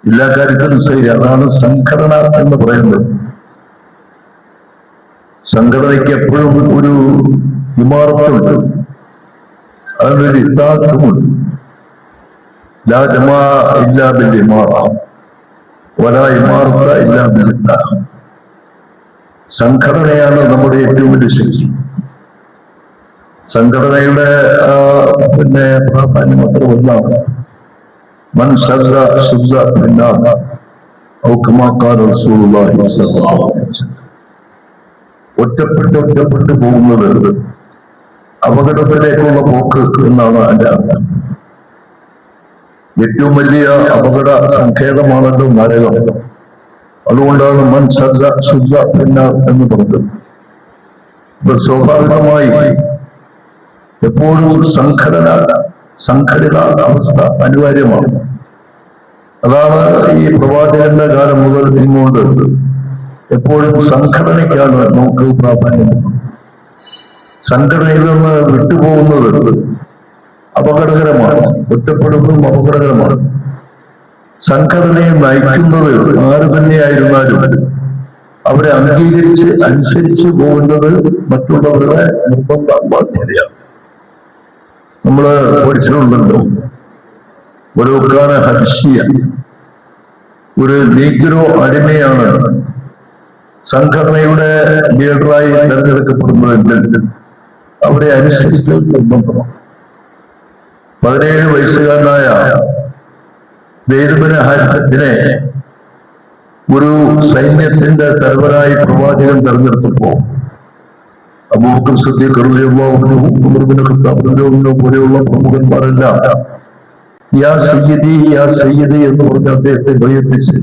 എല്ലാ കാര്യത്തിലും ശരി. അതാണ് സംഘടന എന്ന് പറയുന്നത്. സംഘടനയ്ക്ക് എപ്പോഴും ഒരു ഇമാറത്തുണ്ട്, അതിനൊരു ഇത്താത്തുമുണ്ട്. ലാ ജമാ ഇല്ലാ ബിൽ ഇമാറ വലാ ഇമാറത്ത ഇല്ലാ ബിൽ ഇത്താ. സംഘടനയാണ് നമ്മുടെ ഏറ്റവും വലിയ ശക്തി. സംഘടനയുടെ പ്രാധാന്യം അത്ര ഒന്നാണ്. മൻ ശദ്ദ ശുദ്ധ പിന്നാർ ഔ കമാ ഖാല റസൂലുള്ളാഹി സ്വല്ലല്ലാഹു അലൈഹി വസല്ലം. ഒറ്റപ്പെട്ട് പോകുന്നത് അപകടത്തിലേക്കുള്ള പോക്ക് എന്നാണ് അതിന്റെ അർത്ഥം. ഏറ്റവും വലിയ അപകട സങ്കേതമാണല്ലോ നരകം. അതുകൊണ്ടാണ് മൻ ശദ്ദ ശുദ്ധ പിന്നാർ എന്ന് പറഞ്ഞത്. ഇപ്പൊ സ്വാഭാവികമായി എപ്പോഴും സംഘടിത അവസ്ഥ അനിവാര്യമാണ്. അതാണ് ഈ പ്രവാചകന്റെ കാലം മുതൽ ഇങ്ങോട്ട് എപ്പോഴും സംഘടനയ്ക്കാണ് നമുക്ക് പ്രാധാന്യം. സംഘടനയിൽ നിന്ന് വിട്ടുപോകുന്നത് അപകടകരമാണ്, ഒറ്റപ്പെടുന്നതും അപകടകരമാണ്. സംഘടനയെ നയിക്കുന്നത് ആര് തന്നെയായിരുന്നാലും അവരെ അംഗീകരിച്ച് അനുസരിച്ച് പോകുന്നത് മറ്റുള്ളവരുടെ നിർബന്ധ ബാധ്യതയാണ്. നമ്മള് പഠിച്ചിട്ടുണ്ടല്ലോ, ഒരു ഹർഷിയ ഒരു നീഗ്രോ അടിമയാണ് സംഘടനയുടെ ലീഡറായി തെരഞ്ഞെടുക്കപ്പെടുന്നതെങ്കിൽ അവരെ അനുസരിച്ച് നിർബന്ധമാണ്. 17 വയസ്സുകാരനായ സെയ്ദ് ബിൻ ഹാരിസത്തിനെ ഒരു സൈന്യത്തിന്റെ തലവനായി പ്രവാചകൻ തെരഞ്ഞെടുത്തപ്പോ അബൂബക്കർ സിദ്ദീഖ് റളിയല്ലാഹു അൻഹു, ഉമർ ഇബ്നു ഖത്താബ് റളിയല്ലാഹു അൻഹു പോലെയുള്ള പ്രമുഖന്മാരെല്ലാം യാ സയ്യിദി എന്ന് പറഞ്ഞ് അദ്ദേഹത്തെ ഭയപ്പിച്ച്,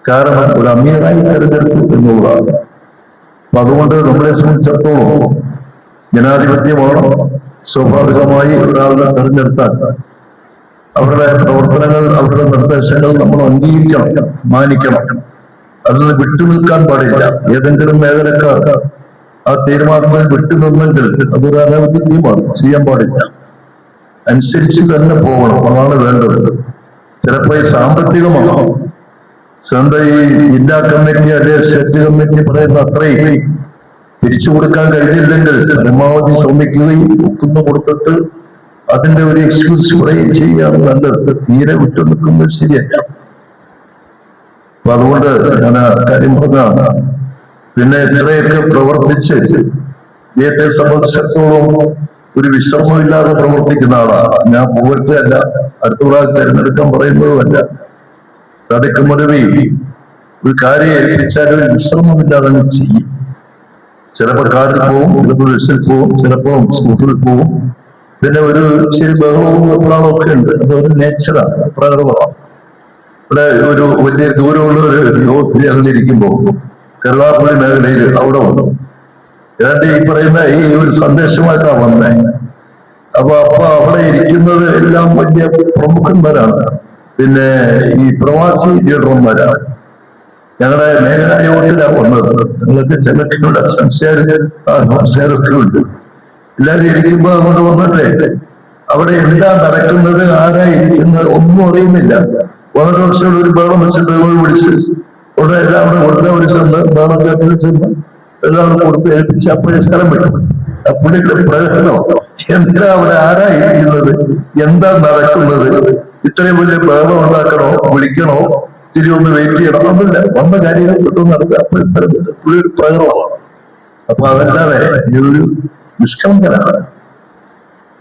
കാരണം ഒരു അമീറായി തെരഞ്ഞെടുത്തു എന്നുള്ളതാണ്. അപ്പൊ അതുകൊണ്ട് നമ്മളെ സംബന്ധിച്ചിടത്തോളം ജനാധിപത്യമാണ്. സ്വാഭാവികമായി ഒരാളെ തെരഞ്ഞെടുത്താൽ അവരുടെ പ്രവർത്തനങ്ങൾ, അവരുടെ നിർദ്ദേശങ്ങൾ നമ്മൾ അംഗീകരിക്കണം, മാനിക്കണം. അതിൽ നിന്ന് വിട്ടുനിൽക്കാൻ പാടില്ല. ഏതെങ്കിലും മേഖലക്കാർ ആ തീരുമാനങ്ങൾ വിട്ടുനിന്നെങ്കിൽ അതൊരു അനൗചിത്യമാണ്, ചെയ്യാൻ പാടില്ല. അനുസരിച്ച് തന്നെ പോകണം, അതാണ് വേണ്ടത്. ചിലപ്പോൾ ഈ സാമ്പത്തികമാണ്, സ്വന്തം ഈ ജില്ലാ കമ്മിറ്റി അല്ലെ സ്റ്റേറ്റ് കമ്മിറ്റി പറയുന്ന അത്രയും തിരിച്ചു കൊടുക്കാൻ കഴിഞ്ഞില്ലെങ്കിൽ പരമാവധി ശ്രമിക്കുകയും ഒക്കുന്നു കൊടുത്തിട്ട് അതിന്റെ ഒരു എക്സ്ക്യൂസ് പറയുകയും ചെയ്യാണ് നല്ലത്. തീരെ വിട്ടു നിൽക്കുന്നത് ശരിയല്ല. അപ്പൊ അതുകൊണ്ട് ഞാൻ കാര്യം പറഞ്ഞാണ്. പിന്നെ ഇത്രയൊക്കെ പ്രവർത്തിച്ച് ഇദ്ദേഹത്തെ സംബന്ധിച്ചിടത്തോളം ഒരു വിശ്രമമില്ലാതെ പ്രവർത്തിക്കുന്ന ആളാണ്. ഞാൻ പോകറ്റല്ല, അടുത്ത പ്രാവശ്യം തിരഞ്ഞെടുക്കാൻ പറയുന്നതുമല്ല. തടക്കുമരവി ഒരു കാര്യം ഏൽപ്പിച്ചാൽ ഒരു വിശ്രമമില്ലാതെ ചെയ്യും. ചിലപ്പോൾ കാറിൽ പോവും, ചിലപ്പോൾ ബസ്സിൽ പോവും, ചിലപ്പോൾ സ്കൂട്ടറിൽ പോവും. പിന്നെ ഒരു ഇച്ചിരി ബഹളവും ഒക്കെ ഉണ്ട്. അതൊരു നേച്ചറാണ്, പ്രകൃതമാണ്. ഇവിടെ ഒരു വലിയ ദൂരമുള്ള ഒരു യോഗത്തിൽ ഞങ്ങളിരിക്കുമ്പോൾ കരുവാപ്പള്ളി മേഖലയിൽ അവിടെ വന്നു. ഏതാണ്ട് ഈ പറയുന്ന ഈ ഒരു സന്ദേശമായിട്ടാണ് വന്നേ. അപ്പൊ അവിടെ ഇരിക്കുന്നത് എല്ലാം വലിയ പ്രമുഖന്മാരാണ്, പിന്നെ ഈ പ്രവാസി ലീഡർമാരാണ്. ഞങ്ങളുടെ മേഖലാ യോഗത്തിലാണ് വന്നത്. നിങ്ങൾക്ക് ചിലരുടെ സംശയമൊക്കെ ഉണ്ട്. എല്ലാവരും ഇരിക്കുമ്പോൾ അങ്ങോട്ട് വന്നിട്ടേ അവിടെ എന്താ നടക്കുന്നത്, ആരായി എന്ന് ഒന്നും അറിയുന്നില്ല. വളരെ വർഷം ഒരു ബേളം വെച്ചിട്ട് വിളിച്ച് ഉടനെ എല്ലാം അവിടെ കൊടുത്ത ഒരു ചെന്ന് ബേളം കേട്ടിൽ ചെന്ന് എല്ലാം കൊടുത്ത് ഏൽപ്പിച്ച് അപ്പോഴേ സ്ഥലം വിട്ടു. പുള്ളിയുടെ പ്രകടനം എന്താ അവിടെ ആരായിരിക്കുന്നത്, എന്താ നടക്കുന്നത്, ഇത്രയും വലിയ ബേളം ഉണ്ടാക്കണോ, വിളിക്കണോ, തിരി ഒന്ന് വെയിറ്റ് ചെയ്യണം, ഒന്നുമില്ല. വന്ന കാര്യങ്ങൾ കിട്ടും നടക്കുക. അപ്പോഴേ സ്ഥലം വിട്ടു. പുള്ളിയുടെ പ്രകടനമാണ്. അപ്പൊ അതല്ലാതെ ഈ ഒരു നിഷ്കളങ്കനാണ്,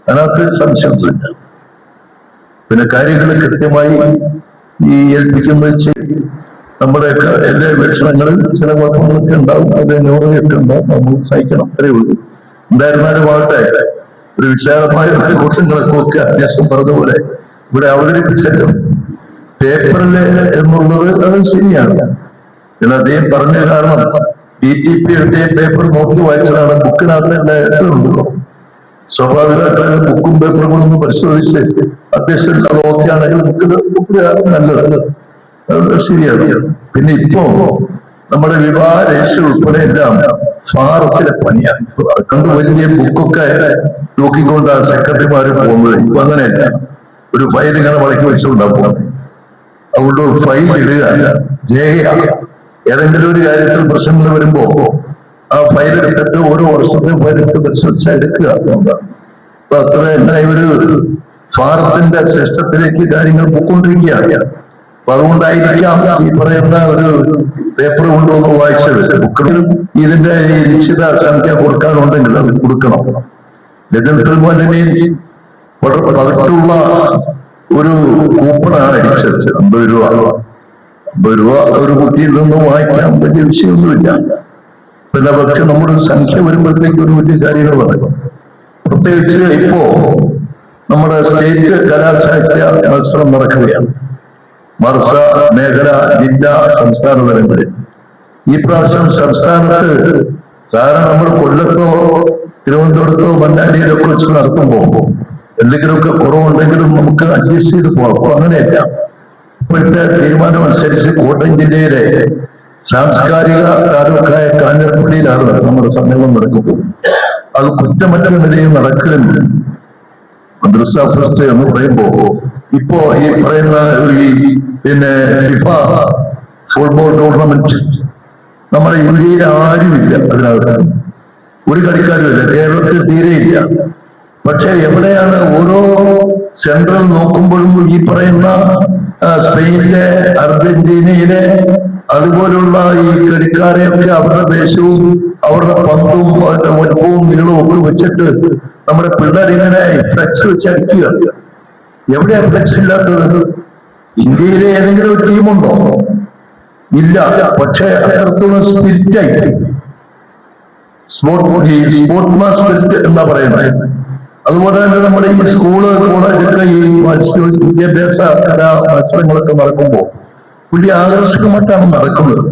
അതിനകത്ത് സംശയമൊന്നുമില്ല. പിന്നെ കാര്യങ്ങൾ കൃത്യമായി ഈ ഏൽപ്പിക്കുന്ന നമ്മുടെ എല്ലാ വീക്ഷണങ്ങളിൽ ചില കുഴപ്പങ്ങളൊക്കെ ഉണ്ടാവും, അത് ന്യൂറൊക്കെ ഉണ്ടാവും, നമ്മൾ സഹിക്കണം, അത്രയേ ഉള്ളൂ. എന്തായിരുന്നാലും ആവട്ടെ, ഒരു വിശാലമായ കുറ്റങ്ങളൊക്കെ അന്വേഷണം പറഞ്ഞതുപോലെ ഇവിടെ അവതരിപ്പിച്ചല്ലോ പേപ്പറില് എന്നുള്ളത് അത് ശരിയാണ്. പിന്നെ അദ്ദേഹം പറഞ്ഞ കാരണം DTP എഴുതിയ പേപ്പർ നോക്കി വായിച്ചതാണ്. ബുക്കിനകത്ത് എഴുതുന്നുണ്ടല്ലോ. സ്വാഭാവികമായിട്ട് ബുക്കും പേപ്പറും ഒന്ന് പരിശോധിച്ച് അത്യാവശ്യം അത് ഓക്കെ ആണെങ്കിൽ ബുക്കിലാണ് നല്ലത്, ശരിയാണ്. പിന്നെ ഇപ്പോ നമ്മുടെ വിവാഹ രജിസ്റ്റർ ഉൾപ്പെടെ എല്ലാം ഫാറത്തിലെ പണിയാണ്. കണ്ട് വലിയ ബുക്കൊക്കെ നോക്കിക്കൊണ്ടാണ് സെക്രട്ടറിമാര് പോകുന്നത്. ഇപ്പൊ അങ്ങനെയല്ല, ഒരു ഫയൽ ഇങ്ങനെ വളക്കി വെച്ചുകൊണ്ടാ പോകുന്നത്. അതുകൊണ്ട് ഫൈൽ ഇടുക, രേഖ. ഏതെങ്കിലും ഒരു കാര്യത്തിൽ പ്രശ്നങ്ങൾ വരുമ്പോ ആ ഫയൽ എടുത്തിട്ട് ഓരോ വർഷത്തെയും ഫയലെടുത്ത് പരിശോധിച്ച് എടുക്കുക. അപ്പൊ അത്ര തന്നെ ഒരു ഭാരതത്തിന്റെ സിസ്റ്റത്തിലേക്ക് കാര്യങ്ങൾ പോയിക്കൊണ്ടിരിക്കുകയാണ്. അപ്പൊ അതുകൊണ്ടായിരിക്കാം ഈ പറയുന്ന ഒരു പേപ്പർ കൊണ്ടുവന്ന് വായിച്ചത്. ബുക്കിൽ ഇതിന്റെ ഈ നിശ്ചിത സംഖ്യ കൊടുക്കാനുണ്ടെങ്കിൽ അത് കൊടുക്കണം. എന്നിട്ടുള്ള വളരെ പതിട്ടുള്ള ഒരു കൂപ്പണാണ് അടിച്ചത്. 50 രൂപ. 50 രൂപ ഒരു കുട്ടിയിൽ നിന്നും വായിക്കാൻ വലിയ വിഷയമൊന്നുമില്ല. പിന്നെ പക്ഷെ നമ്മുടെ സംഖ്യ വരുമ്പോഴത്തേക്ക് ഒരു വലിയ കാര്യങ്ങൾ നടക്കും. പ്രത്യേകിച്ച് ഇപ്പോ നമ്മുടെ സ്റ്റേറ്റ് കലാസാഹിത്യ മത്സരം നടക്കുകയാണ്. മർസ, മേഖല, ജില്ലാ, സംസ്ഥാന തലങ്ങളിൽ. ഈ പ്രാവശ്യം സംസ്ഥാനത്ത് സാധാരണ നമ്മൾ കൊല്ലത്തോ തിരുവനന്തപുരത്തോ മണ്ണാടിയിലൊക്കെ വെച്ച് നടത്തുമ്പോ എന്തെങ്കിലുമൊക്കെ കുറവുണ്ടെങ്കിലും നമുക്ക് അഡ്ജസ്റ്റ് ചെയ്ത് പോകാം. അപ്പൊ അങ്ങനെയല്ല. ഇപ്പോഴത്തെ തീരുമാനം അനുസരിച്ച് കോട്ടയം ജില്ലയിലെ സാംസ്കാരിക താലൂക്കായ കാഞ്ഞിരപ്പള്ളിയിലാണ് നമ്മുടെ സമ്മേളനം നടക്കുന്നത്. അത് കുറ്റമറ്റ നിലയിൽ നടക്കുന്നുണ്ട്. മദ്രസ ഫെസ്റ്റ് എന്ന് പറയുമ്പോ ഇപ്പോ ഈ പറയുന്ന ഈ പിന്നെ ഫിഫ ഫുട്ബോൾ ടൂർണമെന്റ് നമ്മുടെ ഇന്ത്യയിൽ ആരുമില്ല. അതിനകത്ത് ഒരു കളിക്കാരുമില്ല. കേരളത്തിൽ തീരെയില്ല. പക്ഷെ എവിടെയാണ് ഓരോ സെൻട്രൽ നോക്കുമ്പോഴും ഈ പറയുന്ന സ്പെയിനിലെ, അർജന്റീനയിലെ അതുപോലുള്ള ഈ കളിക്കാരെയൊക്കെ അവരുടെ ദേശവും അവരുടെ പന്തും അവരുടെ വലുപ്പവും നീളവും ഒക്കെ വെച്ചിട്ട് നമ്മുടെ പിള്ളേരിങ്ങനെ ഫ്ലെക്സ് വെച്ചടിക്കുക. എവിടെയാ ഫ്ലെക്സ് ഇല്ലാത്തത്? ഇന്ത്യയിലെ ഏതെങ്കിലും ഒരു ടീമുണ്ടോ? ഇല്ല. പക്ഷെ അത്രത്തോളം സ്പിരിറ്റായി സ്പോർട്സ്മാൻ സ്പിരിറ്റ് എന്നാ പറയുന്നത്. അതുപോലെ തന്നെ നമ്മുടെ ഈ സ്കൂള്, കോളേജൊക്കെ ഈ വിദ്യാഭ്യാസ കലാ മത്സരങ്ങളൊക്കെ നടക്കുമ്പോൾ വലിയ ആകർഷകമായിട്ടാണ് നടക്കുന്നത്.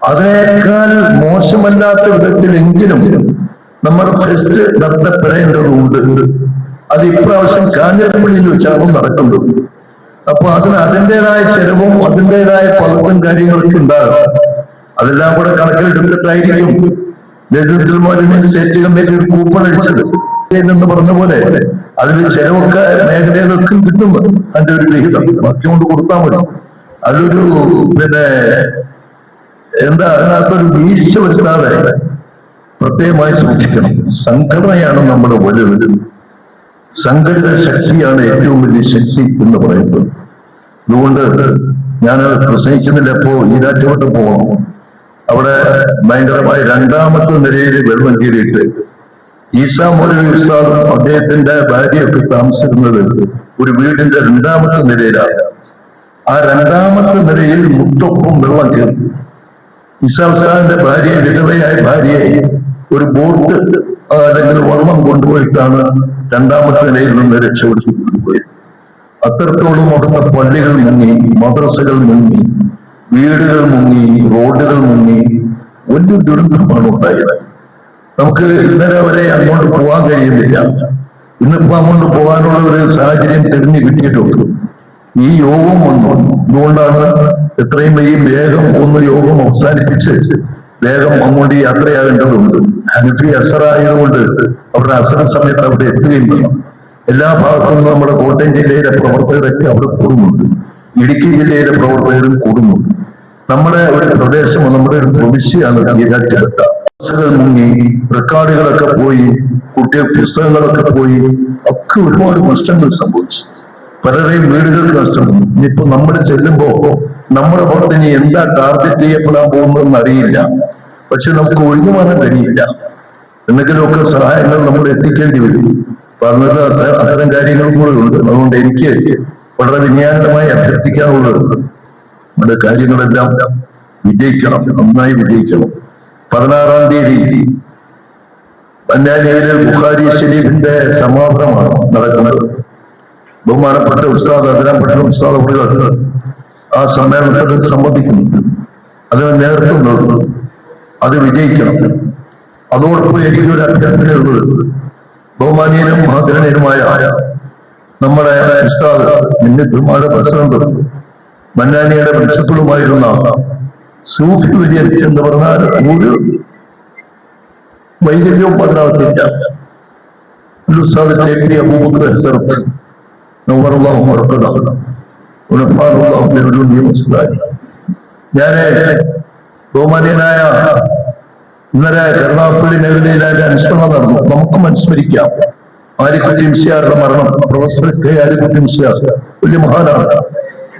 അതിനേക്കാൾ മോശമല്ലാത്ത വിധത്തിലെങ്കിലും നമ്മൾ ഫെസ്റ്റ് നടത്തപ്പെടേണ്ടതുണ്ട്. അത് ഇപ്രാവശ്യം കാഞ്ഞിരപ്പള്ളിയിൽ വെച്ചാണ് നടക്കുന്നത്. അപ്പൊ അതിൻ്റെതായ ചെലവും അതിൻ്റെതായ പലതും കാര്യങ്ങളൊക്കെ ഉണ്ടാകും. അതെല്ലാം കൂടെ കണക്കിലെടുത്തിട്ടായിരിക്കും ലളിതമാലിന്യ സ്റ്റേറ്റ് കമ്മിറ്റി ഒരു കൂപ്പൺ അടിച്ചത് എന്ന് പറഞ്ഞ പോലെ അതിൽ ചെലവൊക്കെ മേഖലകൾക്കും കിട്ടുന്നു. അതിന്റെ ഒരു വിഹിതം ബാക്കി കൊണ്ട് കൊടുത്താൽ മതി. അതൊരു പിന്നെ എന്താ അതിനകത്തൊരു വീഴ്ച വരുത്താതെ പ്രത്യേകമായി സൂക്ഷിക്കണം. സംഘടനയാണ് നമ്മുടെ വലുത്. സംഘടിത ശക്തിയാണ് ഏറ്റവും വലിയ ശക്തി എന്ന് പറയുന്നത്. അതുകൊണ്ട് ഞാൻ പ്രസംഗിക്കുന്നില്ല. എപ്പോ ഈരാറ്റുപേട്ട പോകണം. അവിടെ ഭയങ്കരമായ 2ാമത്തെ നിലയിൽ വെള്ളം കീറിയിട്ട് ഈസാ മൗലവി ഉസ്താദ് അദ്ദേഹത്തിന്റെ ഭാര്യയൊക്കെ താമസിക്കുന്നത് ഒരു വീടിന്റെ 2ാമത്തെ നിലയിലാണ്. ആ 2ാമത്തെ നിലയിൽ മുട്ടൊപ്പം വെള്ളം കയറി. ഈസാ ഉസ്താദിന്റെ ഭാര്യയെ, വിധവയായ ഭാര്യയെ ഒരു ബോട്ട് അല്ലെങ്കിൽ വള്ളം കൊണ്ടുപോയിട്ടാണ് 2ാമത്തെ നിലയിൽ നിന്ന് രക്ഷപ്പെടുത്തിക്കൊണ്ടുപോയത്. അത്രത്തോളം അവിടുത്തെ പള്ളികൾ മുങ്ങി, മദ്രസകൾ മുങ്ങി, വീടുകൾ മുങ്ങി, റോഡുകൾ മുങ്ങി. വലിയ ദുരന്തമാണ് ഉണ്ടായത്. നമുക്ക് ഇന്നലെ വരെ അങ്ങോട്ട് പോകാൻ കഴിയുന്നില്ല. ഇന്നിപ്പോ അങ്ങോട്ട് പോകാനുള്ള ഒരു സാഹചര്യം തെരഞ്ഞു കിട്ടിയിട്ടുണ്ട്. ഈ യോഗം വന്നു. അതുകൊണ്ടാണ് എത്രയും ഈ വേഗം ഒന്ന് യോഗം അവസാനിപ്പിച്ച് വേഗം അങ്ങോട്ട് യാത്രയാകേണ്ടതുണ്ട്. ഹനഫി അസറായതുകൊണ്ട് അവരുടെ അസറ സമയത്ത് അവിടെ എത്തുകയും വേണം. എല്ലാ ഭാഗത്തുനിന്നും നമ്മുടെ കോട്ടയം ജില്ലയിലെ പ്രവർത്തകരൊക്കെ അവിടെ കൂടുന്നുണ്ട്. ഇടുക്കി ജില്ലയിലെ പ്രവർത്തകരും കൂടുന്നുണ്ട്. നമ്മുടെ ഒരു പ്രദേശം, നമ്മുടെ ഒരു പ്രവിശ്യയാണ് ഈരാറ്റുപേട്ട. മുങ്ങി, റെക്കോർഡുകളൊക്കെ പോയി, കുട്ടികൾ പുസ്തകങ്ങളൊക്കെ പോയി, ഒക്കെ ഒരുപാട് നഷ്ടങ്ങൾ സംഭവിച്ചു. പലരെയും വീടുകൾക്ക് നഷ്ടം. ഇനിയിപ്പോ നമ്മൾ ചെല്ലുമ്പോ നമ്മുടെ പുറത്ത് ഇനി എന്താ ടാർഗറ്റ് ചെയ്യപ്പെടാൻ പോകുന്നതെന്ന് അറിയില്ല. പക്ഷെ നമുക്ക് ഒഴിഞ്ഞു മാറാൻ കഴിയില്ല. എന്തെങ്കിലുമൊക്കെ സഹായങ്ങൾ നമ്മൾ എത്തിക്കേണ്ടി വരും. പറഞ്ഞത് അത്തരം കാര്യങ്ങളും കൂടെ ഉണ്ട്. അതുകൊണ്ട് എനിക്ക് വളരെ വിജ്ഞാനമായി അഭ്യർത്ഥിക്കാനുള്ളത് നമ്മുടെ കാര്യങ്ങളെല്ലാം വിജയിക്കണം, നന്നായി വിജയിക്കണം. 16-ാം തീയതി പഞ്ചായത്തിലെ ബുഖാരി ശരീഫിന്റെ സമാപനമാണ് നടക്കുന്നത്. ബഹുമാനപ്പെട്ട ഉസ്താദ് അതിരാപ്പെട്ട ഉസ്താദ് അവர்கள் ആ സമ്മേളനത്തിൽ സംബന്ധിക്കുന്നുണ്ട്. അതിന് നേതൃത്വം നൽകുന്നു. അത് വിജയിക്കണം. അതോടൊപ്പം എനിക്കൊരു അഭ്യർത്ഥനയുള്ളത്, ബഹുമാനീയനും മഹാദരണീയനുമായ നമ്മുടെ ഉസ്താദ് മിന്നത്തുമാരുടെ പ്രസിഡന്റ്, മന്നാനിയുടെ പ്രിൻസിപ്പളുമായിരുന്ന സൂഫി വിജയൻ എന്ന് പറഞ്ഞാൽ ഒരു വൈകല്യവും അതിനകത്തില്ല. ഉസ്താദ് അബൂബക്കർ മനസ്സിലായി. ഞാന് ബഹുമാന്യനായ ഇന്നലെ എറണാകുളത്തെ മേഖലയിൽ അതിന്റെ അനുസ്മരണം നടന്നു. നമുക്കും അനുസ്മരിക്കാം. ആലിക്കുട്ടി മുസ്ലിയാരുടെ മരണം. പ്രൊഫസർ കെ ആലിക്കുട്ടി മുസ്ലിയാർ വലിയ മഹാനാണ്.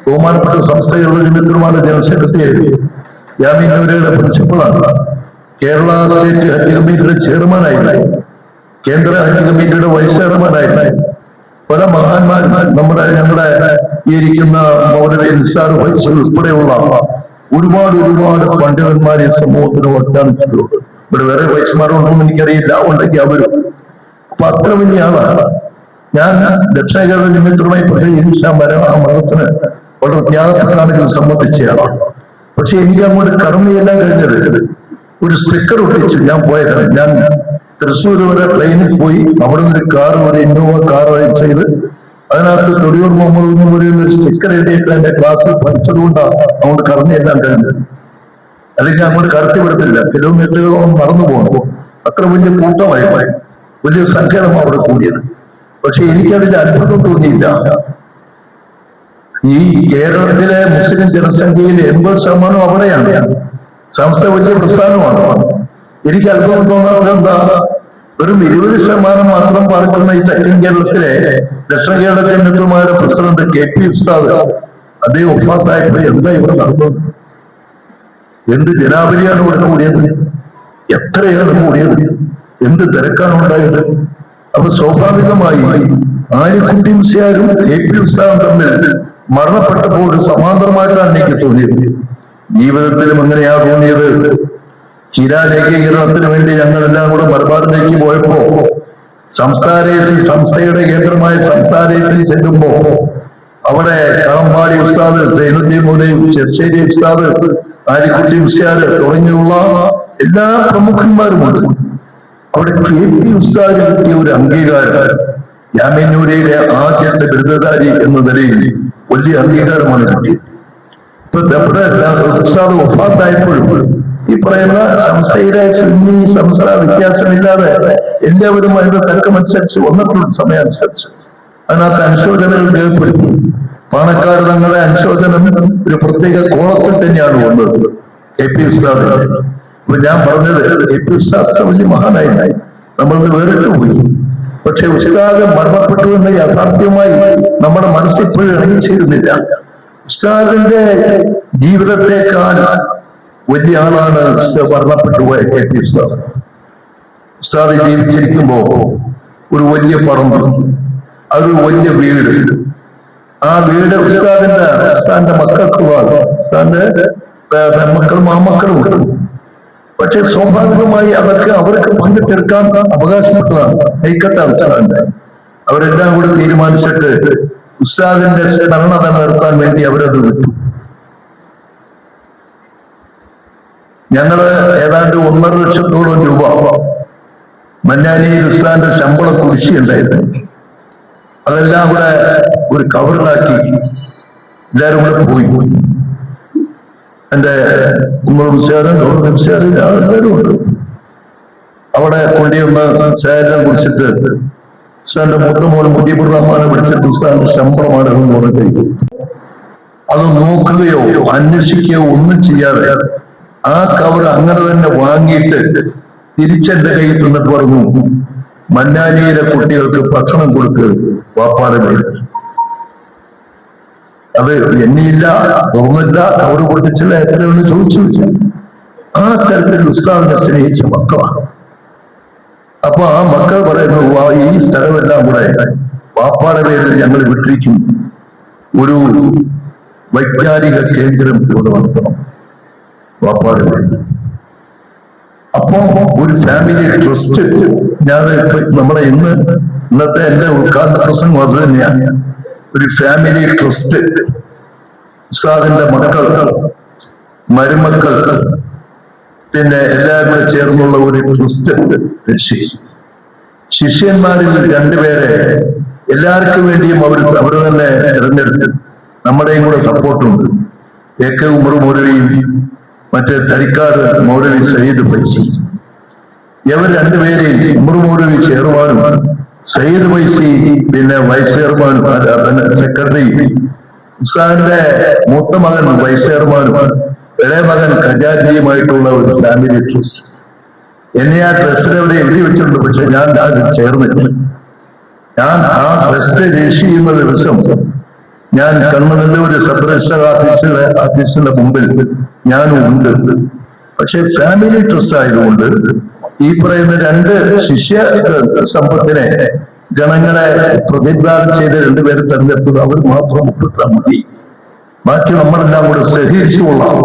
ബഹുമാനപ്പെട്ട സംസ്ഥകളുടെ നിമിത്തമാണ് ജനറൽ സെക്രട്ടറി, ജാമ്യയുടെ പ്രിൻസിപ്പളാണ്, കേരള സ്റ്റേറ്റ് ഹജ്ജ് കമ്മിറ്റിയുടെ ചെയർമാനായിരുന്നു, കേന്ദ്ര ഹജ്ജ് കമ്മിറ്റിയുടെ വൈസ് ചെയർമാനായിരുന്നു. പല മഹാന്മാരും ഞങ്ങളുടെ ഈ ഇരിക്കുന്ന മൗലവി നിസാർ വൈസ് ഉൾപ്പെടെയുള്ള ഒരുപാട് പണ്ഡിതന്മാർ ഈ സമൂഹത്തിന് വാഗ്ദാനിച്ചിട്ടുണ്ട്. ഇവിടെ വേറെ വൈസ്മാരുണ്ടോന്ന് എനിക്കറിയില്ല, ഉണ്ടെങ്കിൽ അവരും. അപ്പൊ അത്ര വലിയ ആളാണ്. ഞാൻ ദക്ഷിണേന്ത്യയുടെ നിമിത്തമായി പ്രതികരിച്ച മരണത്തിന് വളരെ ത്യാഗത്തിലാണെങ്കിൽ സംബന്ധിച്ചയാളാണ്. പക്ഷെ എനിക്ക് അങ്ങോട്ട് കടന്നുചെല്ലാൻ കഴിഞ്ഞത് ഒരു സ്റ്റിക്കർ ഒട്ടിച്ച് ഞാൻ പോയത്. ഞാൻ തൃശ്ശൂർ വരെ ട്രെയിനിൽ പോയി, അവിടെ നിന്ന് ഒരു കാർ വരെ ഇന്നോവ കാർ അറേഞ്ച് ചെയ്ത് അതിനകത്ത് തൊടിയൂർ മുഹമ്മദ് എന്ന് പറയുന്ന ഒരു സ്റ്റിക്കർ എഴുതിയിട്ട് എന്റെ ക്ലാസ്സിൽ പഠിച്ചതുകൊണ്ടാണ് അങ്ങോട്ട് കടന്നുചെല്ലാൻ കഴിഞ്ഞത്. അല്ലെങ്കിൽ അങ്ങോട്ട് കടത്തിവിടത്തില്ല, കിലോമീറ്ററുകളോളം നടന്നു പോകണം. അത്ര വലിയ കൂട്ടമായി, വലിയ സംഖ്യമാണ് അവിടെ കൂടിയത്. പക്ഷെ എനിക്കതിൽ അത്ഭുതം തോന്നിയില്ല. ഈ കേരളത്തിലെ മുസ്ലിം ജനസംഖ്യയിൽ 80% അവിടെയാണ്. സംസ്ഥ വലിയ പ്രസ്ഥാനമാണ്. എനിക്ക് അത്ഭുതം തോന്നാത്തത് എന്താ, വെറും 20% മാത്രം പാർക്കുന്ന ഈ തെക്കൻ കേരളത്തിലെ ദക്ഷിണ കേരളത്തിലെ മിത്രമാരുടെ പ്രസിഡന്റ് KP ഉസ്താദ് അദ്ദേഹം ഒപ്പാത്തായപ്പോൾ എന്താ ഇവിടെ നടന്നത്? എന്ത് ജനാവലിയാണ് ഇവിടെ കൂടിയത്? എത്രയാണ് കൂടിയത്? എന്ത് തിരക്കാണ് ഉണ്ടായത്? അപ്പൊ സ്വാഭാവികമായി ആലിക്കുട്ടി മുസ്ലിയാരും KP ഉസ്താദും തമ്മിൽ മരണപ്പെട്ടപ്പോൾ ഒരു സമാന്തരമായിട്ടാണ് എനിക്ക് തോന്നിയത്. ജീവിതത്തിലും അങ്ങനെയാ തോന്നിയത്. ശിലാലേഖീകരണത്തിന് വേണ്ടി ഞങ്ങളെല്ലാം കൂടെ മലബാറിലേക്ക് പോയപ്പോ സംസ്ഥയുടെ കേന്ദ്രമായ സംസ്ഥാനത്തിൽ ചെല്ലുമ്പോ അവിടെ കളമ്പാടി ഉസ്താദ്, സൈനുദ്ദീൻ മൗലവി, ചെർശ്ശേരി ഉസ്താദ്, ആലിക്കുട്ടി മുസ്ലിയാർ തുടങ്ങിയുള്ള എല്ലാ പ്രമുഖന്മാരുമുണ്ട്. അവിടെ KP ഉസ്താദ് കിട്ടിയ ഒരു അംഗീകാരം, ജാമ്യന്നൂരയിലെ ആദ്യത്തെ ബിരുദധാരി എന്ന നിലയിൽ വലിയ അംഗീകാരമാണ് കിട്ടിയത്. ഇപ്പൊ നമ്മുടെ ഉസ്താദ് വഫാത്തായപ്പോഴും ഈ പറയുന്ന സംസ്ഥയുടെ സുന്നി സംസ്ഥ വ്യത്യാസമില്ലാതെ എല്ലാവരും അതിന്റെ തർക്കമനുസരിച്ച് വന്നിട്ടുള്ള സമയമനുസരിച്ച് അതിനകത്ത് അനുശോചനങ്ങൾ രേഖപ്പെടുത്തി. പാണക്കാട് തങ്ങളുടെ അനുശോചനം ഒരു പ്രത്യേക കോളത്തിൽ തന്നെയാണ് വന്നത് KP ഉസ്താദ്. അപ്പൊ ഞാൻ പറഞ്ഞത് KP ഉസ്താദ് വലിയ മഹാനായി നമ്മളിന്ന് വേറിട്ട് പോയി. പക്ഷെ ഉസ്താദ് മരണപ്പെട്ടു എന്ന യാഥാർത്ഥ്യമായി നമ്മുടെ മനസ്സിപ്പോഴും ഇണങ്ങിച്ചേരുന്നില്ല. ഉസ്താദിന്റെ ജീവിതത്തെക്കാൾ വലിയ ആളാണ് മരണപ്പെട്ടു പോയ KP ഉസ്താദ്. ഉസ്താദ് ജീവിച്ചിരിക്കുമ്പോ ഒരു വലിയ പറമ്പ്, അതൊരു വലിയ വീട്. ആ വീട് ഉസ്താദിന്റെ മക്കൾക്ക് ഉസ്താദിന്റെ മക്കളും മാമക്കളും ഉണ്ട്. പക്ഷെ സ്വാഭാവികമായി അവർക്ക് പങ്കിട്ടെടുക്കാൻ അവകാശപ്പെട്ടതാണ് ഹൈക്കത്താണ് ഉസ്താദിന്റെ. അവരെല്ലാം കൂടി തീരുമാനിച്ചിട്ട് ഉസ്താദിന്റെ സ്മരണ നിലനിർത്താൻ വേണ്ടി അവരത് വിട്ടു. ഞങ്ങള് ഏതാണ്ട് 1.5 ലക്ഷത്തോളം രൂപ മന്നാനിയിൽ ഉസ്താദിന്റെ ശമ്പള കുടിശ്ശിയുണ്ടായിരുന്നു. അതെല്ലാം കൂടെ ഒരു കവറിലാക്കി എല്ലാവരും കൂടെ പോയി. എന്റെ ഉമ്മറും എല്ലാവരും ഉണ്ട്. അവിടെ കൊണ്ടിയൊന്ന് ശേഖരം കുടിച്ചിട്ട് ഉസ്താദിന്റെ മൂത്ത മുജീബുർ റഹ്മാനെ വിളിച്ചിട്ട് ഉസ്താദിന്റെ ശമ്പളമാണ് പറഞ്ഞിട്ട് അത് നോക്കുകയോ അന്വേഷിക്കുകയോ ഒന്നും ചെയ്യാതെ ആ കവർ അങ്ങനെ തന്നെ വാങ്ങിയിട്ട് തിരിച്ചെന്റെ കയ്യിൽ നിന്നിട്ട് പറഞ്ഞു, മന്നാനിയിലെ കുട്ടികൾക്ക് ഭക്ഷണം കൊടുക്ക് വാപ്പാടെ പേര്. അത് എണ്ണിയില്ല, തുറന്നില്ല, കവർ പൊട്ടിച്ചില്ല, എത്രയൊന്ന് ചോദിച്ചില്ല. ആ തരത്തിൽ ഉസ്താദിനെ സ്നേഹിച്ച മക്കളാണ്. അപ്പൊ ആ മക്കൾ പറയുന്നു, ഈ സ്ഥലമെല്ലാം കൂടെ വാപ്പാടെ പേരിൽ ഞങ്ങൾ വിട്ടിരിക്കും, ഒരു വൈജ്ഞാനിക കേന്ദ്രം ഇവിടെ നടത്തണം വാപ്പാടെ പേരിൽ. അപ്പോ ഒരു ഫാമിലി ട്രസ്റ്റ്, ഞാൻ നമ്മുടെ ഇന്നത്തെ എന്റെ ഉദ്ഘാടന പ്രസംഗം അത് തന്നെയാണ്. ഒരു ഫാമിലി ട്രസ്റ്റ്, ഉസ്താദിന്റെ മക്കൾ, മരുമക്കൾ, പിന്നെ എല്ലാവരും ചേർന്നുള്ള ഒരു ട്രസ്റ്റ്. ശിഷ്യന്മാരിൽ 2 പേരെ എല്ലാവർക്കും വേണ്ടിയും അവർ തന്നെ തിരഞ്ഞെടുത്ത് നമ്മുടെയും കൂടെ സപ്പോർട്ടുണ്ട്. AK ഉമർ മൗലവിയും മറ്റേ തരിക്കാട് മൗലവി സയ്യിദ് പൈസി. ഇവർ 2 പേരെയും ഉമർ മൗലവി ചെയർമാനും സയ്യിദ് പൈസി പിന്നെ വൈസ് ചെയർമാനും സെക്രട്ടറി ഉസ്താദിന്റെ മൂത്ത മകൻ വൈസ് ചെയർമാനും ഇളയ മകൻ ഖജാൻജിയുമായിട്ടുള്ള ഒരു ഫാമിലി ട്രസ്റ്റ്. എന്നെ ആ ട്രസ്റ്റിൽ അവിടെ എഴുതി വെച്ചിട്ടുണ്ട്, പക്ഷെ ഞാൻ അത് ചേർന്നില്ല. ഞാൻ ആ ട്രസ്റ്റ് രജിസ്റ്റർ ചെയ്യുന്ന ദിവസം ഞാൻ കണ്ണനല്ലൂര് സബ് രജിസ്റ്റർ ഓഫീസിന്റെ മുമ്പിൽ ഞാനും ഉണ്ട്. പക്ഷെ ഫാമിലി ട്രസ്റ്റ് ആയതുകൊണ്ട് ഈ പറയുന്ന രണ്ട് ശിഷ്യ സമ്പത്തിനെ ഗണങ്ങളെ പ്രതിദാനം ചെയ്ത് രണ്ടുപേരെ തെരഞ്ഞെടുത്തത് അവർ മാത്രം ഒപ്പിട്ടാൽ മതി, ബാക്കി നമ്മളെല്ലാം കൂടെ സഹിച്ചുകൊള്ളാം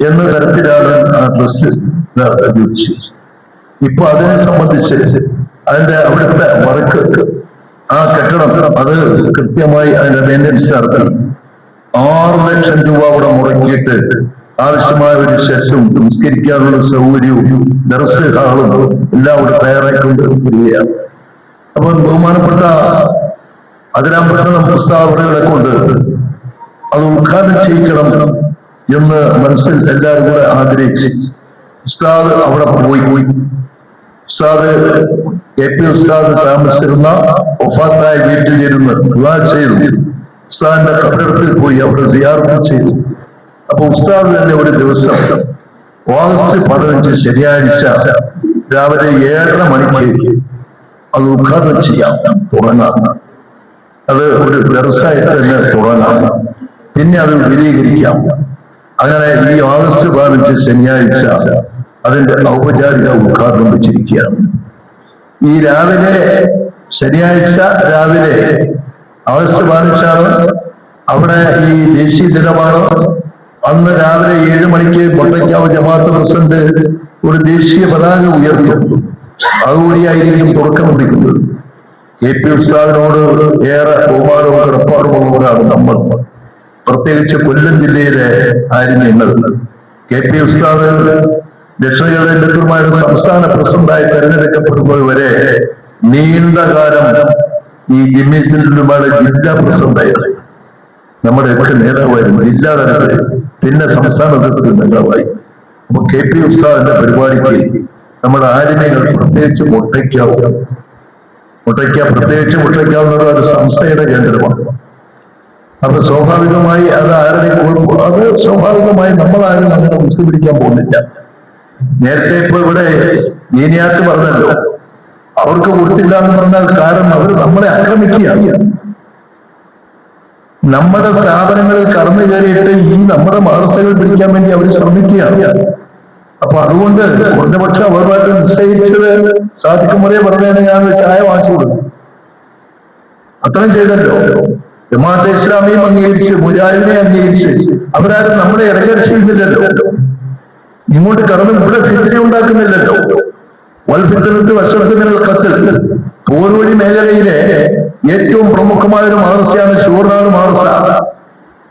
എന്ന തരത്തിലാണ് ആ ട്രസ്റ്റ് ഉപയോഗിച്ചത്. ഇപ്പൊ അതിനെ സംബന്ധിച്ച് അതിന്റെ അവിടുത്തെ വർക്ക്, ആ കെട്ടിടം അത് കൃത്യമായി അതിന്റെ മെയിൻ്റെനൻസ് നടത്തി 6 ലക്ഷം രൂപ അവിടെ മുടക്കിയിട്ട് ആവശ്യമായ ഒരു ഷെഡും നിസ്കരിക്കാനുള്ള സൗകര്യവും ദർസ് ഹാളും എല്ലാം അവിടെ തയ്യാറാക്കൊണ്ട് വരികയാണ്. അപ്പൊ ബഹുമാനപ്പെട്ട അതിനാപട്ടണം പ്രസ്താവനകളെ കൊണ്ട് അത് ഉദ്ഘാടനം ചെയ്യിക്കണം എന്ന് മനസ്സിൽ എല്ലാവരും കൂടെ ആഗ്രഹിച്ച് ഉസ്താദ് അവിടെ പോയി. ഉസ്താദ് AP ഉസ്താദ് താമസിച്ചിരുന്ന വഫാത്തായ വീട്ടിലിരുന്ന് ദുആ ചെയ്തു. ഉസ്താദിന്റെ കബറിടത്തിൽ പോയി അവിടെ സിയാറത്ത് ചെയ്തു. അപ്പൊ ഉസ്താദ് തന്നെ ഒരു ദിവസം ഓഗസ്റ്റ് 15 ശനിയാഴ്ച രാവിലെ 7:30 മണിക്ക് അത് ഉദ്ഘാടനം ചെയ്യാം, തുടങ്ങാം. അത് ഒരു വ്യവസായത്തിൽ തന്നെ തുടങ്ങാം, പിന്നെ അത് വിപുലീകരിക്കാം. അങ്ങനെ ഈ ഓഗസ്റ്റ് 15 ശനിയാഴ്ച അതിന്റെ ഔപചാരിക ഉദ്ഘാടനം വെച്ചിരിക്കുകയാണ്. ഈ രാവിലെ ശനിയാഴ്ച രാവിലെ ഓഗസ്റ്റ് 15 അവിടെ ഈ ദേശീയ ദിനമാണ്. അന്ന് രാവിലെ 7 മണിക്ക് കൊട്ടയ്ക്കാവ് ജമാഅത്ത് പ്രസിഡന്റ് ഒരു ദേശീയ പതാക ഉയർത്തും. അതുകൂടിയായിരിക്കും തുടക്കം കുറിക്കുന്നത്. AP ഉസ്താദിനോട് ഏറെ ബഹുമാനവും കടപ്പാടുമുള്ളവരാണ് നമ്മൾ, പ്രത്യേകിച്ച് കൊല്ലം ജില്ലയിലെ ആര്യങ്ങൾ. KP ഉസ്താദ് ദക്ഷിണകേരളത്തിന്റെ സംസ്ഥാന പ്രസിഡന്റായി തെരഞ്ഞെടുക്കപ്പെടുന്നത് വരെ നീണ്ട കാലം ഈ ജമിയത്തുലമയുടെ ജില്ലാ പ്രസിഡന്റായിരുന്നു. നമ്മുടെയൊക്കെ നേതാവായിരുന്നു ജില്ലാ തലത്തിൽ, പിന്നെ സംസ്ഥാന തലത്തിൽ നേതാവായി. അപ്പൊ KP ഉസ്താദിന്റെ പരിപാടിക്ക് നമ്മുടെ ആര്യങ്ങൾ പ്രത്യേകിച്ച് മുട്ടയ്ക്കാവുന്ന ഒരു സംസ്ഥയുടെ കേന്ദ്രമാണ്. അപ്പൊ സ്വാഭാവികമായി അത് സ്വാഭാവികമായി നമ്മളാരും അങ്ങനെ മുസ്തു പിടിക്കാൻ പോകുന്നില്ല. നേരത്തെ ഇപ്പൊ ഇവിടെ നീനിയാത്ത് പറഞ്ഞല്ലോ, അവർക്ക് കൊടുത്തില്ല എന്ന് പറഞ്ഞാൽ കാരണം അവർ നമ്മളെ ആക്രമിക്കുകയാണ്. നമ്മുടെ സ്ഥാപനങ്ങളിൽ കടന്നു കയറിയിട്ട് ഈ നമ്മുടെ മദ്രസകൾ പിടിക്കാൻ വേണ്ടി അവർ ശ്രമിക്കുകയാണ്. അപ്പൊ അതുകൊണ്ട് കുറഞ്ഞപക്ഷം അവരുമായിട്ട് നിശ്ചയിച്ചത് സാധിക്കുമ്പോഴേ പറഞ്ഞതിന് ഞാൻ ചായ വാങ്ങിച്ചു കൊടുക്കും. അത്രയും ചെയ്തല്ലോ. ജമാഅത്തെ ഇസ്ലാമിയും അംഗീകരിച്ച്, മുജാഹിദിനെ അംഗീകരിച്ച്, അവരാരും നമ്മുടെ ഇടകരച്ചില്ലല്ലോ. ഇങ്ങോട്ട് കടന്ന് ഇവിടെ ഫിത്ന ഉണ്ടാക്കുന്നില്ലല്ലോ. വൽഫിത്നത്ത് വശത്തിന് കത്തിൽ പോർവഴി മേഖലയിലെ ഏറ്റവും പ്രമുഖമായ ഒരു മദ്രസയാണ് ചൂർനാട് മദ്രസ.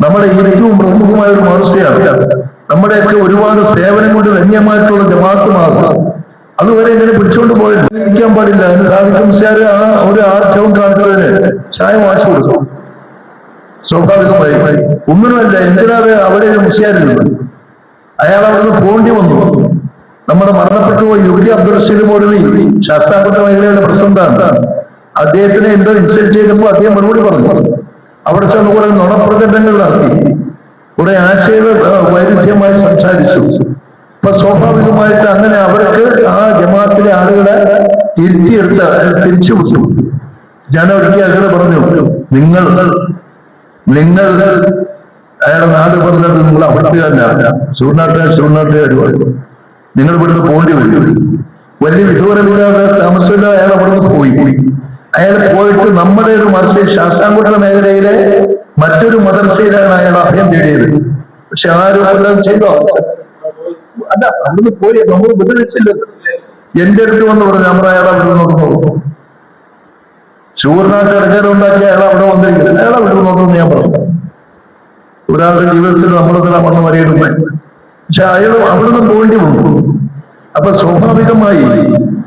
നമ്മുടെ ഏറ്റവും പ്രമുഖമായ ഒരു മദ്രസയാണ്. നമ്മുടെയൊക്കെ ഒരുപാട് സേവനം കൊണ്ട് ധന്യമായിട്ടുള്ള ജമാഅത്ത് മദ്രസ. അതുവരെ ഇങ്ങനെ പിടിച്ചുകൊണ്ട് പോയിരിക്കാൻ പാടില്ല. എന്ന് സാധിക്കും ആ ഒരു ആർജവും കാണിച്ചതിന് ചായ വാങ്ങിച്ചു കൊടുക്കും. സ്വാഭാവികമായി ഒന്നിനുമല്ല, എന്തിനാണ് അവിടെ ഒരു മുസ്ലിയാരുള്ളത്. അയാൾ അവിടുന്ന് പോണ്ടി വന്നു. നമ്മുടെ മരണപ്പെട്ടു പോയി UD അബ്ദുൾ റഷീദ് മൗലവി ശാസ്താംകോട്ട മേഖലയുടെ പ്രസിഡന്റാണ്. അദ്ദേഹത്തിനെ എന്തോ ഇൻസൾട്ട് ചെയ്തപ്പോൾ അദ്ദേഹം മറുപടി പറഞ്ഞു. അവിടെ ചെന്ന് കുറെ നുണപ്രകടനങ്ങൾ നടത്തി, കുറെ ആശയ വൈരുദ്ധ്യമായി സംസാരിച്ചു. ഇപ്പൊ സ്വാഭാവികമായിട്ട് അങ്ങനെ അവർക്ക് ആ ജമാഅത്തിലെ ആളുകളെ തിരിച്ചുവിട്ടു. ജനൊരുക്കി അയാളെ പറഞ്ഞു, നിങ്ങൾ അയാളുടെ നാട് പറഞ്ഞത് നിങ്ങൾ അവിടുത്തുകാരനാണ്, ചൂർനാട്ടുകാർ പറയും. നിങ്ങൾ ഇവിടുന്ന് പോകേണ്ടി വരും. വലിയ വിദൂരമില്ലാതെ താമസമില്ല. അയാൾ അവിടുന്ന് പോയി. അയാൾ പോയിട്ട് നമ്മുടെ ഒരു മദ്രസയിൽ ശാസ്താംകോട്ട മേഖലയിലെ മറ്റൊരു മദ്രസയിലാണ് അയാൾ അഭയം തേടിയത്. പക്ഷെ ആരും എല്ലാം ചെയ്തോ? അല്ല, അവിടുന്ന് പോയി നമ്മൾ ഉപദ്രവിച്ചില്ല. എന്റെ അടുത്ത് വന്ന് പറഞ്ഞു, നമ്മൾ അയാൾ അവിടെ നോക്കുന്നു. ചൂർനാട്ട് ഇടക്കാരം ഉണ്ടാക്കി അയാൾ അവിടെ വന്നിരിക്കുന്നത്, അയാൾ അവിടെ നോക്കുന്നു ഞാൻ പറഞ്ഞു. ഒരാളുടെ ജീവിതത്തിൽ നമ്മളെല്ലാം വന്ന് വരയിടുമ്പോ പക്ഷെ അയാൾ അവിടുന്ന് പോകേണ്ടി വന്നു. അപ്പൊ സ്വാഭാവികമായി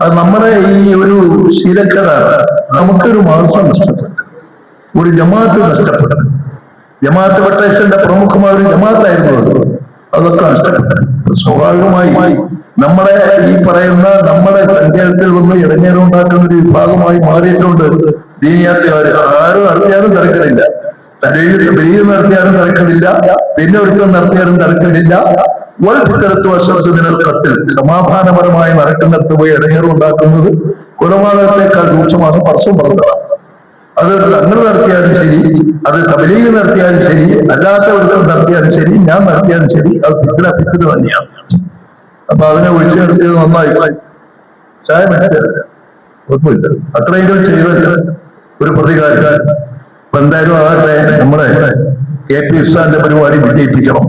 അത് നമ്മുടെ ഈ ഒരു ശീലക്കേടാണ്. നമുക്കൊരു മാസം നഷ്ടപ്പെട്ടു, ഒരു ജമാഅത്ത് നഷ്ടപ്പെട്ടു. ജമാഅത്ത് ഫെഡറേഷന്റെ പ്രമുഖമായ ഒരു ജമാഅത്തായിരുന്നു. അതൊക്കെ നഷ്ടപ്പെട്ടു. സ്വാഭാവികമായി നമ്മുടെ ഈ പറയുന്ന നമ്മുടെ സഞ്ചാരത്തിൽ വന്ന് ഇടഞ്ഞേരം ഉണ്ടാക്കുന്ന ഒരു വിഭാഗമായി മാറിയിട്ടുണ്ട് ദീനിയാത്തുകാർ. ആരും അറിയാനും തിരക്കില്ല. തലയിൽ നടത്തിയാലും തരക്കമില്ല, പിന്നെ ഒരുത്തം നടത്തിയാലും തരക്കമില്ല. വൽഫിത്തരത്തു വശത്ത് നിലക്കത്തിൽ സമാധാനപരമായി നടക്കുന്നിടത്ത് പോയി ഇടങ്ങേറുണ്ടാക്കുന്നത് കൊലപാതകത്തെക്കാൾ രൂക്ഷമാണ്. പർശ്വം പറഞ്ഞതാണ്. അത് തങ്ങൾ നടത്തിയാലും ശരി, അത് തബലീഗ് നടത്തിയാലും ശരി, അല്ലാത്തവർക്ക് നടത്തിയാലും ശരി, ഞാൻ നടത്തിയാലും ശരി, അത് ഫിത്തിന തന്നെയാണ്. അപ്പൊ അതിനെ ഒഴിച്ചു നിർത്തിയത് നന്നായി. ചായ മേടിച്ചത് കുഴപ്പമില്ല, അത്രയെങ്കിലും ചെയ്ത് ഒരു പ്രതികാരം. അപ്പൊ എന്തായാലും ആകട്ടെ, നമ്മുടെ KP ഉസ്താദിന്റെ പരിപാടി വിജയിപ്പിക്കണം.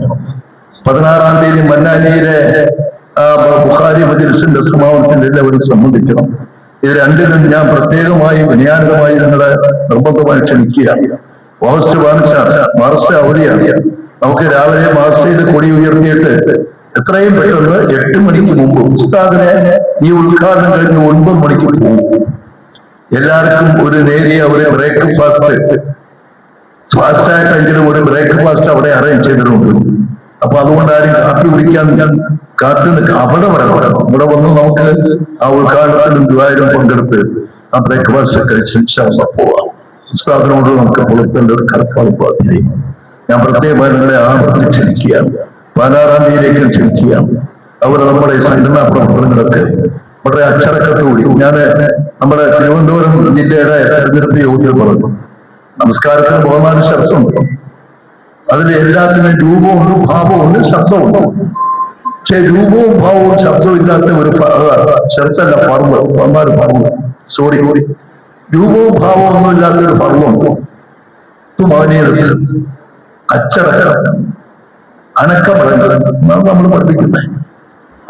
16-ാം തീയതി മന്നാനിയിലെ ബുഖാരി മജ്‌ലിസിന്റെ സമാപനത്തിൽ എല്ലാവരും സംബന്ധിക്കണം. ഇത് രണ്ടിനും ഞാൻ പ്രത്യേകമായി വിനയാനകമായി നിങ്ങളെ നിർബന്ധമായി ക്ഷണിക്കുകയാണ്. മാർച്ച് അവധിയാണ്. നമുക്ക് രാവിലെ മാർച്ചയിൽ കൊടി ഉയർത്തിയിട്ട് എത്രയും പെട്ടെന്ന് 8 മണിക്ക് മുമ്പ് ഉസ്താദിനെ ഈ ഉദ്ഘാടനം കഴിഞ്ഞ് 9 മണിക്ക് പോകും. എല്ലാവർക്കും ഒരു നേരിയ ഒരു ഫാസ്റ്റായിട്ടെങ്കിലും ഒരു ബ്രേക്ക്ഫാസ്റ്റ് അവിടെ അറേഞ്ച് ചെയ്തിട്ടുണ്ട്. അപ്പൊ അതുകൊണ്ട് ആരും കാപ്പി കുടിക്കാൻ കാത്തു നിൽക്കുക. അവിടെ വരണം. ഇവിടെ വന്ന് നമുക്ക് ആ ഉദ്ഘാടനത്തിലും ദുആയിലും പങ്കെടുത്ത് ആ ബ്രേക്ക്ഫാസ്റ്റ് കഴിച്ച് പോവാം. ഉസ്താദിനോട് നമുക്ക് പുറത്തേണ്ട ഒരു കടപ്പാട് ബാധ്യതയും ഞാൻ പ്രത്യേകമായി നിങ്ങളെ ആവർത്തി ക്ഷണിക്കുകയാണ്. 16-ാം തീയതിയിലേക്ക് ക്ഷണിക്കുകയാണ്. അവിടെ നമ്മുടെ സംഘടനാ പ്രവർത്തനങ്ങളൊക്കെ വളരെ അച്ചടക്കത്തോടി ഞാൻ നമ്മുടെ തിരുവനന്തപുരം ജില്ലയുടെ തെരഞ്ഞെടുപ്പ് യോഗത്തിൽ പറഞ്ഞു, നമസ്കാരത്തിന് ബഹുമാന ശബ്ദമുണ്ട്, അതിൽ എല്ലാത്തിനും രൂപമുണ്ട്, ഭാവമുണ്ട്, ശബ്ദമുണ്ട്. പക്ഷെ രൂപവും ഭാവവും ശബ്ദവും ഇല്ലാത്ത ഒരു ശബ്ദമല്ല പറമ്പ്. സോറി, രൂപവും ഭാവവും ഒന്നും ഇല്ലാത്ത ഒരു പറമ്പുണ്ട്. മാനീയത്തിൽ അച്ചടക്കം, അനക്കമടങ്ങൾ എന്നാണ് നമ്മൾ പഠിപ്പിക്കുന്നത്.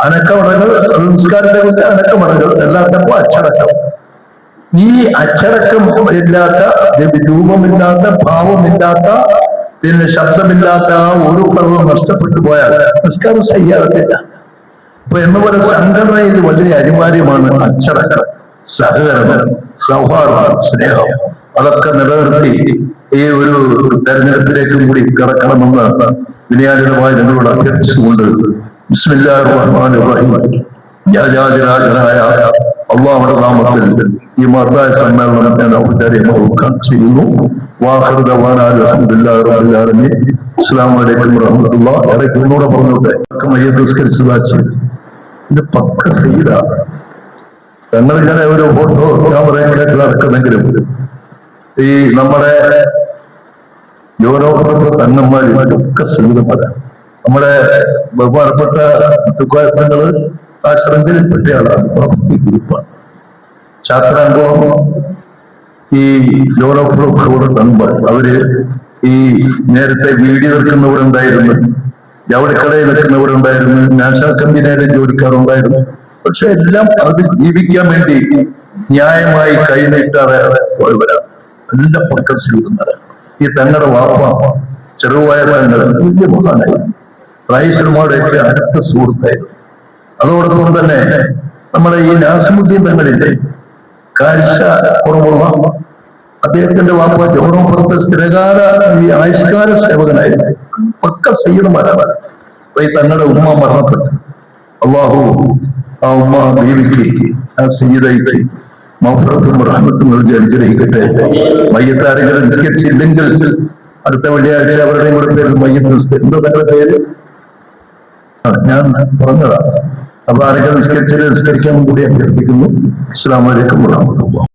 അനക്കമടങ്ങൾ, സംസ്കാരത്തെ കുറിച്ച് അനക്കമടങ്ങൾ, എല്ലാത്തിനും അച്ചടക്കം. ഈ അച്ചടക്കം ഇല്ലാത്ത, രൂപമില്ലാത്ത, ഭാവമില്ലാത്ത, പിന്നെ ശബ്ദമില്ലാത്ത ആ ഒരു പർവ്വം നഷ്ടപ്പെട്ടു പോയാൽ നിസ്കാരം ചെയ്യാറില്ല. അപ്പൊ എന്നപോലെ സംഘടനയിൽ വളരെ അനിവാര്യമാണ് അച്ചടക്കം, സഹകരണം, സൗഹാർദ്ദം, സ്നേഹം. അതൊക്കെ നിലനിർത്തി ഈ ഒരു തെരഞ്ഞെടുപ്പിലേക്കും കൂടി കടക്കണമെന്ന് വിനയാനിതമായി നിങ്ങളോട് അഭ്യർത്ഥിച്ചുകൊണ്ട് ബിസ്മില്ലാഹിർ റഹ്മാനിർ റഹീം. രാജാതിരാജനായ അല്ലാഹുവിന്റെ നാമത്തിൽ ഈ മഹത്തായ സമ്മേളനം ഞാൻ ഔപചാരികമായി ഉദ്ഘാടനം ചെയ്യുന്നു. വാഖിറു ദഅ്വാനാ അൽഹംദുലില്ലാഹി റബ്ബിൽ ആലമീൻ. അസ്സലാമു അലൈക്കും വറഹ്മത്തുള്ളാഹി. ഇടയ്ക്ക് ഒന്നുകൂടെ പറഞ്ഞോട്ടെ, മയ്യത്ത് നിസ്കരിച്ചതാച്ച് ഇത് പക്ക സീലാണ്. ഞങ്ങളിങ്ങനെ ഒരു ഫോട്ടോ ക്യാമറയിലേക്ക് നടക്കുന്നെങ്കിലും ഈ നമ്മുടെ യൂറോപ്പിലെ തങ്ങന്മാരൊക്കെ സീതന്മാരാണ്. നമ്മുടെ ബഹുമാനപ്പെട്ട തുക്കായങ്ങള് ആ ശൃംഖലയിൽപ്പെട്ട ആളാണ്. ഗ്രൂപ്പാണ് ശാസ്ത്രാംഗം. ഈ യൂറോപ്പിലൊക്കെ കൂടെ തങ്ങന്മാർ അവര് ഈ നേരത്തെ വീഡിയോ വെക്കുന്നവരുണ്ടായിരുന്നു, ജവളിക്കടയിൽ വെക്കുന്നവരുണ്ടായിരുന്നു, നാഷണൽ കമ്പനിയുടെ ജോലിക്കാരുണ്ടായിരുന്നു. പക്ഷെ എല്ലാം അത് ജീവിക്കാൻ വേണ്ടി ന്യായമായി കൈനീട്ടാതെ പോയവരാണ്. എല്ലാം പക്കം ചെയ്യുന്നവരാണ്. ഈ തങ്ങളുടെ വാപ്പ ചെറുവായ തങ്ങൾ വലിയ മഹാനായിരുന്നു. റൈസന്മാരുടെയൊക്കെ അടുത്ത സുഹൃത്തായിരുന്നു. അതോടൊപ്പം തന്നെ നമ്മുടെ ഈ നാസിമുദ്ദീൻ തങ്ങളിലെ കാഴ്ച കുറവുള്ള അദ്ദേഹത്തിന്റെ വാപ്പ ജോറോപ്പുറത്ത് സ്ഥിരകാല ഈ ആയുഷ്കാല സേവകനായിരുന്നു. പക്ക സയ്യിദുമാരാണ്. അപ്പൊ ഈ തങ്ങളുടെ ഉമ്മ മരണപ്പെട്ടു. അള്ളാഹു ആ ഉമ്മ ബീവിക്ക്, ആ സയ്യിദയ്ക്ക് മഗ്ഫിറത്തും റഹ്മത്തും നൽകി അനുഗ്രഹിക്കട്ടെ. മയ്യത്താരെങ്കിലും നിസ്കരിച്ചില്ലെങ്കിൽ അടുത്ത വെള്ളിയാഴ്ച അവരുടെയും കൂടെ പേരിൽ മയ്യത്ത് എന്താ തങ്ങളുടെ പേര് ഞാൻ പറഞ്ഞതാണ്. അപ്പൊ ആരെങ്കിലും നിസ്കരിച്ചാൽ നിസ്കരിക്കാൻ കൂടി അഭ്യർത്ഥിക്കുന്നു. അസ്സലാമു അലൈക്കും വറഹ്മത്തുള്ളാഹി.